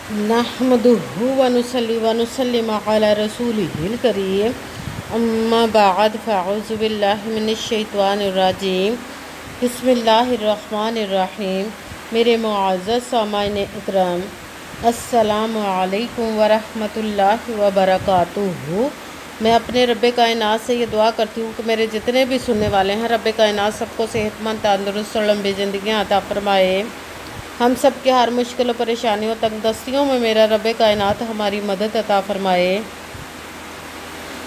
नहमदुहु व नुसल्ली व नुसल्लिमु अला रसूलिहिल करीम अम्मा बाद फ़अऊज़ु बिल्लाहि मिनश शैतानिर रजीम बिस्मिल्लाहिर रहमानिर रहीम। मेरे मुअज़्ज़ज़ सामाईन इकराम, अस्सलामु अलैकुम व रहमतुल्लाहि व बरकातुहू। मैं अपने रब्बे कायनात से ये दुआ करती हूँ कि मेरे जितने भी सुनने वाले हैं, रब्बे कायनात सबको सेहतमंद, तंदुरुस्त और लंबी ज़िंदगियाँ अता फ़रमाए। हम सब के हर मुश्किल और परेशानियों, तंगदस्तियों में मेरा रब्बे कायनात हमारी मदद अता फ़रमाए।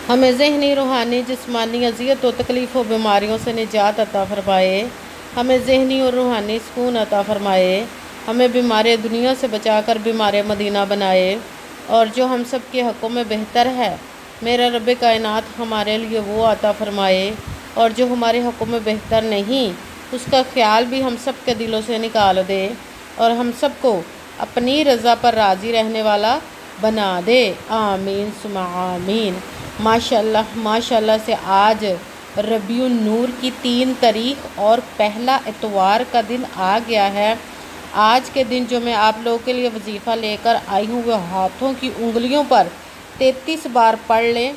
हमें ज़हनी, रूहानी, जिस्मानी अज़ियत और तकलीफ़ और बीमारियों से निजात अता फ़रमाए। हमें ज़हनी और रूहानी सुकून अता फ़रमाए। हमें बीमार दुनिया से बचाकर बीमार मदीना बनाए। और जो हम सब के हक़ों में बेहतर है, मेरा रब्बे कायनात हमारे लिए वो अता फ़रमाए। और जो हमारे हक़ों में बेहतर नहीं, उसका ख़्याल भी हम सब के दिलों से निकाल दे और हम सबको अपनी रज़ा पर राज़ी रहने वाला बना दे। आमीन सुमा आमीन। माशाअल्लाह माशाअल्लाह से आज रबीउन नूर की 3 तारीख और पहला इतवार का दिन आ गया है। आज के दिन जो मैं आप लोगों के लिए वजीफ़ा लेकर आई हूँ, वह हाथों की उंगलियों पर 33 बार पढ़ लें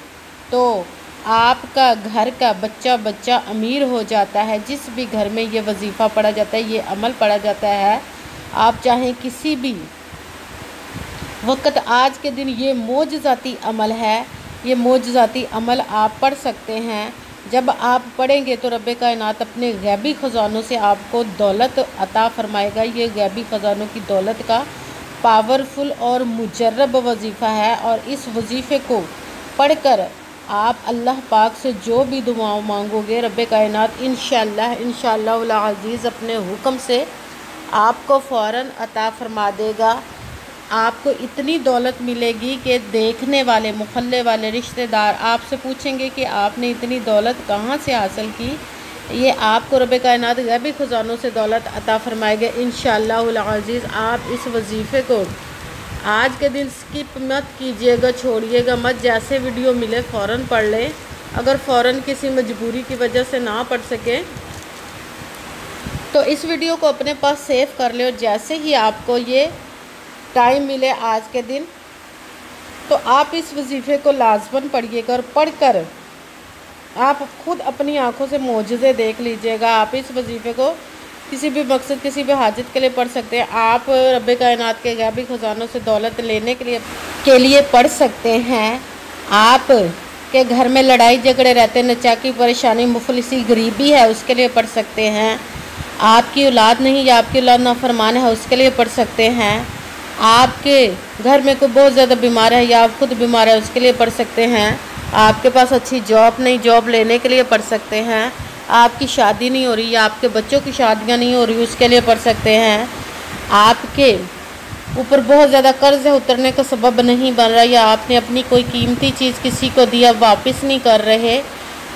तो आपका घर का बच्चा बच्चा अमीर हो जाता है। जिस भी घर में ये वजीफ़ा पढ़ा जाता है, ये अमल पढ़ा जाता है, आप चाहें किसी भी वक़्त, आज के दिन ये मोजज़ाती अमल है, ये मोजज़ाती अमल आप पढ़ सकते हैं। जब आप पढ़ेंगे तो रब्बे कायनात अपने गैबी ख़ज़ानों से आपको दौलत अता फ़रमाएगा। ये गैबी ख़ज़ानों की दौलत का पावरफुल और मुजर्रब वजीफ़ा है। और इस वजीफ़े को पढ़कर आप अल्लाह पाक से जो भी दुआएं मांगोगे, रब्बे कायनात इंशाअल्लाह अज़ीज़ अपने हुक्म से आपको फ़ौरन अता फ़रमा देगा। आपको इतनी दौलत मिलेगी कि देखने वाले, मुहल्ले वाले, रिश्तेदार आपसे पूछेंगे कि आपने इतनी दौलत कहाँ से हासिल की। ये आपको रब्बे कायनात गैबी ख़ज़ानों से दौलत अता फ़रमाएगा इंशाअल्लाह अज़ीज़। आप इस वजीफ़े को आज के दिन स्किप मत कीजिएगा, छोड़िएगा मत। जैसे वीडियो मिले फ़ौरन पढ़ लें। अगर फ़ौरन किसी मजबूरी की वजह से ना पढ़ सके तो इस वीडियो को अपने पास सेव कर ले। और जैसे ही आपको ये टाइम मिले आज के दिन, तो आप इस वजीफ़े को लाज़मन पढ़िएगा। और पढ़कर आप खुद अपनी आँखों से मोजज़े देख लीजिएगा। आप इस वजीफ़े को किसी भी मकसद, किसी भी हाजत के लिए पढ़ सकते हैं। आप रब्बे कायनात के गैबी ख़ज़ानों से दौलत लेने के लिए पढ़ सकते हैं। आप के घर में लड़ाई झगड़े रहते, नचाकी, परेशानी, मुफलिसी, गरीबी है, उसके लिए पढ़ सकते हैं। आपकी औलाद नहीं या आपकी औलाद नाफरमान है, उसके लिए पढ़ सकते हैं। आपके घर में कोई बहुत ज़्यादा बीमार है या आप खुद बीमार है, उसके लिए पढ़ सकते हैं। आपके पास अच्छी जॉब नहीं, जॉब लेने के लिए पढ़ सकते हैं। आपकी शादी नहीं हो रही या आपके बच्चों की शादियां नहीं हो रही, उसके लिए पढ़ सकते हैं। आपके ऊपर बहुत ज़्यादा कर्ज है, उतरने का सबब नहीं बन रहा, या आपने अपनी कोई कीमती चीज़ किसी को दिया, वापस नहीं कर रहे,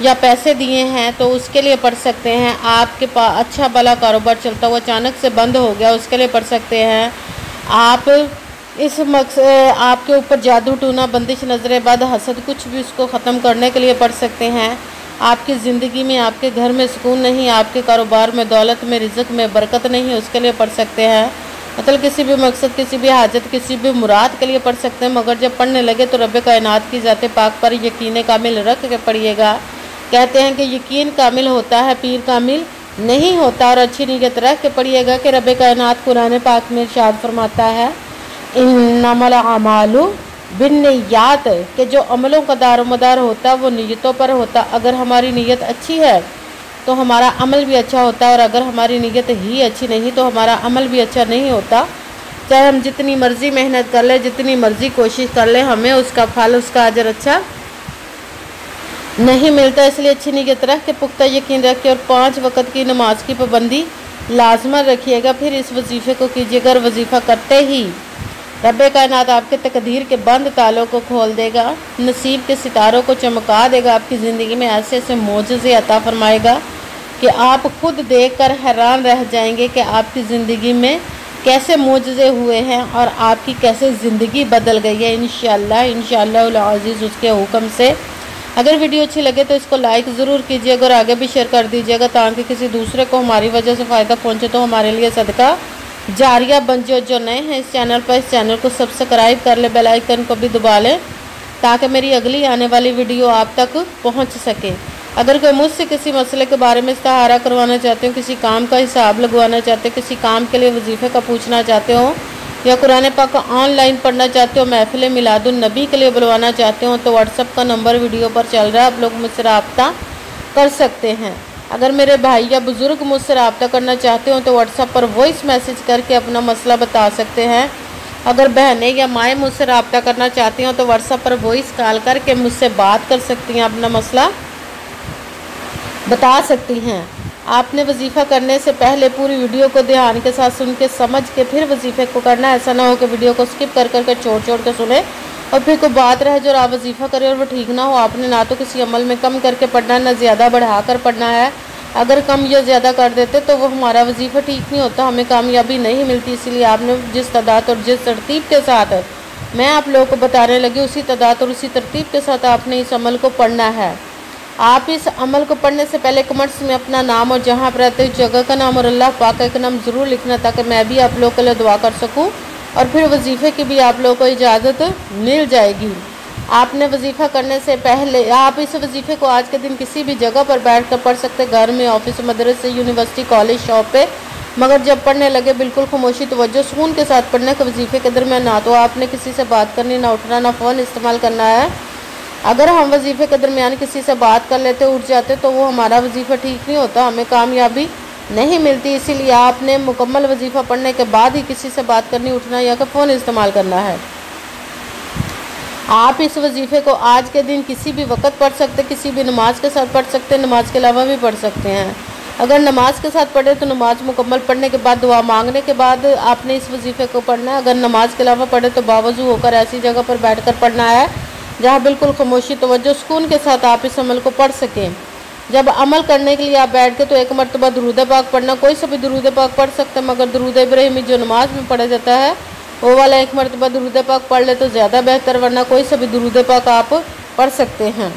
या पैसे दिए हैं, तो उसके लिए पढ़ सकते हैं। आपके पास अच्छा भला कारोबार चलता हुआ अचानक से बंद हो गया, उसके लिए पढ़ सकते हैं। आप इस मकसद, आपके ऊपर जादू, टूना, बंदिश, नजर बद, हसद, कुछ भी उसको ख़त्म करने के लिए पढ़ सकते हैं। आपकी ज़िंदगी में, आपके घर में सुकून नहीं, आपके कारोबार में, दौलत में, रिज़्क़ में बरकत नहीं, उसके लिए पढ़ सकते हैं। मतलब किसी भी मकसद, किसी भी हाजत, किसी भी मुराद के लिए पढ़ सकते हैं। मगर जब पढ़ने लगे तो रब्बे कायनात की ज़ात पाक पर यकीन कामिल रख के पढ़िएगा। कहते हैं कि यकीन कामिल होता है, पीर कामिल नहीं होता। और अच्छी नीयत रख के पढ़िएगा कि रब्बे कायनात कुरान पाक में इरशाद फरमाता है, इन्नमल अमालु बिन्नियात, के जो अमलों का दारोमदार होता है वो नीयतों पर होता। अगर हमारी नीयत अच्छी है तो हमारा अमल भी अच्छा होता है, और अगर हमारी नीयत ही अच्छी नहीं तो हमारा अमल भी अच्छा नहीं होता। चाहे हम जितनी मर्ज़ी मेहनत कर लें, जितनी मर्ज़ी कोशिश कर लें, हमें उसका फल, उसका अजर अच्छा नहीं मिलता। इसलिए अच्छी नीयत रख के, पुख्ता यकीन रख के, और 5 वक़्त की नमाज की पाबंदी लाजमन रखिएगा। फिर इस वजीफ़े को कीजिएगा। और वजीफ़ा करते ही रब्बे कायनात आपके तकदीर के बंद तालों को खोल देगा, नसीब के सितारों को चमका देगा, आपकी ज़िंदगी में ऐसे ऐसे मोजज़े अता फ़रमाएगा कि आप खुद देखकर हैरान रह जाएंगे कि आपकी ज़िंदगी में कैसे मोजज़े हुए हैं और आपकी कैसे ज़िंदगी बदल गई है इंशाअल्लाह अज़ीज़ उसके हुक्म से। अगर वीडियो अच्छी लगे तो इसको लाइक ज़रूर कीजिएगा और आगे भी शेयर कर दीजिएगा, ताकि किसी दूसरे को हमारी वजह से फ़ायदा पहुँचे तो हमारे लिए सदका जारिया बन जो नए हैं इस चैनल पर, इस चैनल को सब्सक्राइब कर ले, बेल आइकन को भी दबा लें ताकि मेरी अगली आने वाली वीडियो आप तक पहुंच सके। अगर कोई मुझसे किसी मसले के बारे में इस्ताहारा करवाना चाहते हो, किसी काम का हिसाब लगवाना चाहते हो, किसी काम के लिए वजीफ़े का पूछना चाहते हो, या कुरान पाक ऑनलाइन पढ़ना चाहते हो, महफिल मिलादुन नबी के लिए बुलवाना चाहते हो, तो व्हाट्सअप का नंबर वीडियो पर चल रहा है, आप लोग मुझसे रब्ता कर सकते हैं। अगर मेरे भाई या बुज़ुर्ग मुझसे रब्ता करना चाहते हो तो व्हाट्सएप पर वॉइस मैसेज करके अपना मसला बता सकते हैं। अगर बहनें या माएँ मुझसे रब्ता करना चाहती हो तो व्हाट्सएप पर वॉइस कॉल करके मुझसे बात कर सकती हैं, अपना मसला बता सकती हैं। आपने वजीफ़ा करने से पहले पूरी वीडियो को ध्यान के साथ सुन के समझ के फिर वजीफ़े को करना है। ऐसा ना हो कि वीडियो को स्किप कर करके छोड़ के सुने और फिर कोई बात रहे जो आप वजीफ़ा करें और वो ठीक ना हो। आपने ना तो किसी अमल में कम करके पढ़ना है, ना ज़्यादा बढ़ा कर पढ़ना है। अगर कम या ज़्यादा कर देते तो वो हमारा वजीफ़ा ठीक नहीं होता, हमें कामयाबी नहीं मिलती। इसीलिए आपने जिस तादाद और जिस तरतीब के साथ मैं आप लोगों को बताने लगी, उसी तादाद और उसी तरतीब के साथ आपने इस अमल को पढ़ना है। आप इस अमल को पढ़ने से पहले कमेंट्स में अपना नाम और जहाँ आप रहते हो जगह का नाम और अल्लाह पाक का नाम ज़रूर लिखना, ताकि मैं भी आप लोगों के लिए दुआ कर सकूँ और फिर वजीफ़े की भी आप लोगों को इजाज़त मिल जाएगी। आपने वजीफ़ा करने से पहले आप इस वजीफ़े को आज के दिन किसी भी जगह पर बैठ कर पढ़ सकते, घर में, ऑफिस, मदरसे, यूनिवर्सिटी, कॉलेज, शॉप पे। मगर जब पढ़ने लगे बिल्कुल खामोशी तवज्जो सुकून के साथ पढ़ने के वजीफ़े के दरमियान ना तो आपने किसी से बात करनी, ना उठना, ना फ़ोन इस्तेमाल करना है। अगर हम वजीफ़े के दरमियान किसी से बात कर लेते, उठ जाते, तो वो हमारा वजीफ़ा ठीक नहीं होता, हमें कामयाबी नहीं मिलती। इसीलिए आपने मुकम्मल वजीफ़ा पढ़ने के बाद ही किसी से बात करनी, उठना या कि फ़ोन इस्तेमाल करना है। आप इस वजीफ़े को आज के दिन किसी भी वक्त पढ़ सकते, किसी भी नमाज के साथ पढ़ सकते, नमाज के अलावा भी पढ़ सकते हैं। अगर नमाज के साथ पढ़े तो नमाज मुकम्मल पढ़ने के बाद दुआ मांगने के बाद आपने इस वजीफ़े को पढ़ना है। अगर नमाज के अलावा पढ़े तो बावजू होकर ऐसी जगह पर बैठ कर पढ़ना है जहाँ बिल्कुल खामोशी तवज्जो सुकून के साथ आप इस अमल को पढ़ सकें। जब अमल करने के लिए आप बैठ के तो एक मरतबा दुरूद पाक पढ़ना, कोई सा भी दुरूद पाक पढ़ सकते हैं, मगर दुरूद इब्राहिमी जो नमाज में पढ़ा जाता है वो वाला एक मरतबा दुरूद पाक पढ़ ले तो ज़्यादा बेहतर, वरना कोई सा भी दुरूद पाक आप पढ़ सकते हैं।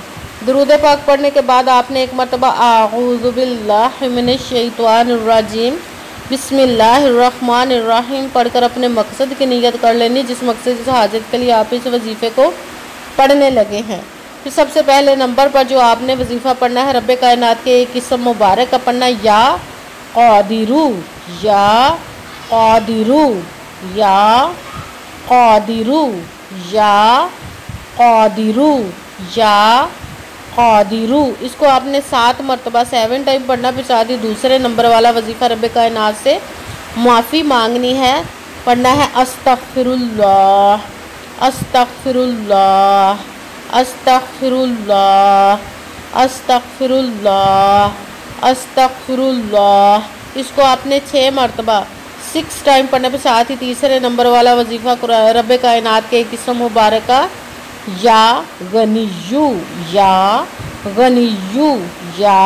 दुरूद पाक पढ़ने के बाद आपने एक मरतबा आऊज़ु बिल्लाहि मिनश शैतानिर रजीम बिस्मिल्लाहिर्रहमानिर रहीम पढ़कर अपने मकसद की नीयत कर लेनी, जिस मकसद से हाजत के लिए आप इस वजीफ़े को पढ़ने लगे हैं। फिर सबसे पहले नंबर पर जो आपने वजीफ़ा पढ़ना है, रब्बे कायनात के एक किस्म मुबारक का पढ़ना, या क़ादिरू, या क़ादिरू, या क़ादिरू, या क़ादिरू, या क़ादिरू। इसको आपने 7 मरतबा 7 टाइम पढ़ना। फिर साथ ही दूसरे नंबर वाला वजीफ़ा रब्बे कायनात से माफ़ी मांगनी है, पढ़ना है अस्तग़फिरुल्लाह, अस्तग़फिरुल्लाह, अस्तग़फिरुल्लाह, अस्तग़फिरुल्लाह, अस्तग़फिरुल्लाह। इसको आपने 6 मरतबा 6 टाइम पढ़ने पर साथ ही तीसरे नंबर वाला वजीफ़ा रब्बे कायनात के एक किस्म मुबारक का, या गनिय्यू, या गनिय्यू, या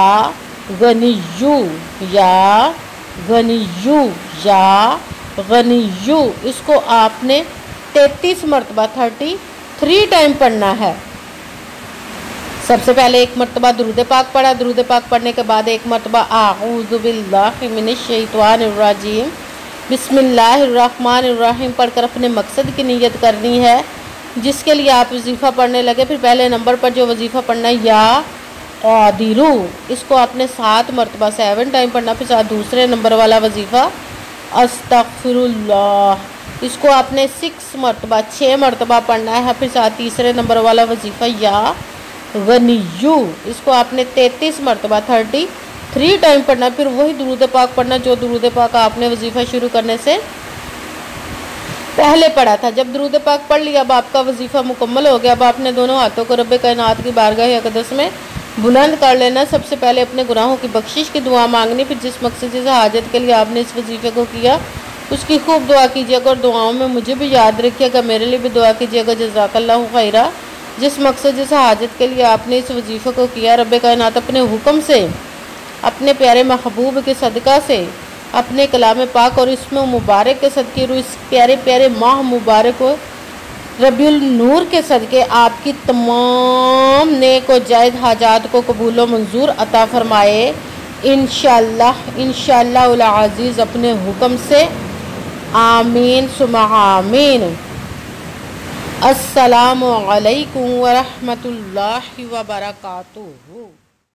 गनिय्यू, या गनिय्यू, या गनिय्यू। इसको आपने 33 मरतबा 33 टाइम पढ़ना है। सबसे पहले एक मरतबा दुरूद पाक पढ़ा, दुरूद पाक पढ़ने के बाद एक मरतबा आऊज़ु बिल्लाहि मिनश शैतानिर रजीम बिस्मिल्लाहिर्रहमानिर्रहीम पढ़कर अपने मकसद की नीयत करनी है जिसके लिए आप वजीफ़ा पढ़ने लगे। फिर पहले नंबर पर जो वजीफ़ा पढ़ना है, या क़ादिरू, इसको आपने 7 मरतबा 7 टाइम पढ़ना। फिर साथ दूसरे नंबर वाला वजीफ़ा अस्तग़फिरुल्लाह, इसको आपने 6 मरतबा 6 मरतबा पढ़ना है। फिर साथ तीसरे नंबर वाला वजीफ़ा, या गनिय्यू, इसको आपने 33 मरतबा 33 टाइम पढ़ना। फिर वही दुरूद पाक पढ़ना जो दुरूद पाक आपने वजीफ़ा शुरू करने से पहले पढ़ा था। जब दुरूद पाक पढ़ लिया, अब आपका वजीफ़ा मुकम्मल हो गया। अब आपने दोनों हाथों को रब्बे कायनात की बारगाह अक़दस में बुलंद कर लेना। सबसे पहले अपने गुनाहों की बख्शिश की दुआ मांगनी। फिर जिस मकसद से हाजत के लिए आपने इस वजीफ़े को किया उसकी खूब दुआ कीजिएगा और दुआओं में मुझे भी याद रखिएगा, मेरे लिए भी दुआ कीजिएगा। जज़ाकल्लाहु खैरा। जिस मकसद से हाजत के लिए आपने इस वजीफ़े को किया, रब्बे कायनात अपने हुक्म से, अपने प्यारे महबूब के सदका से, अपने कलाम पाक और इसमें मुबारक के सदक़े, इस प्यारे प्यारे माह मुबारक को रबीउल नूर के सदक़े आपकी तमाम नेक और जायज़ हाजात को कबूल व मंजूर अता फ़रमाए। इंशाअल्लाह, इंशाअल्लाह उल अज़ीज़ अपने हुक्म से आमीन सुम्मा आमीन। अस्सलामु अलैकुम व रहमतुल्लाहि व बरकातुहू।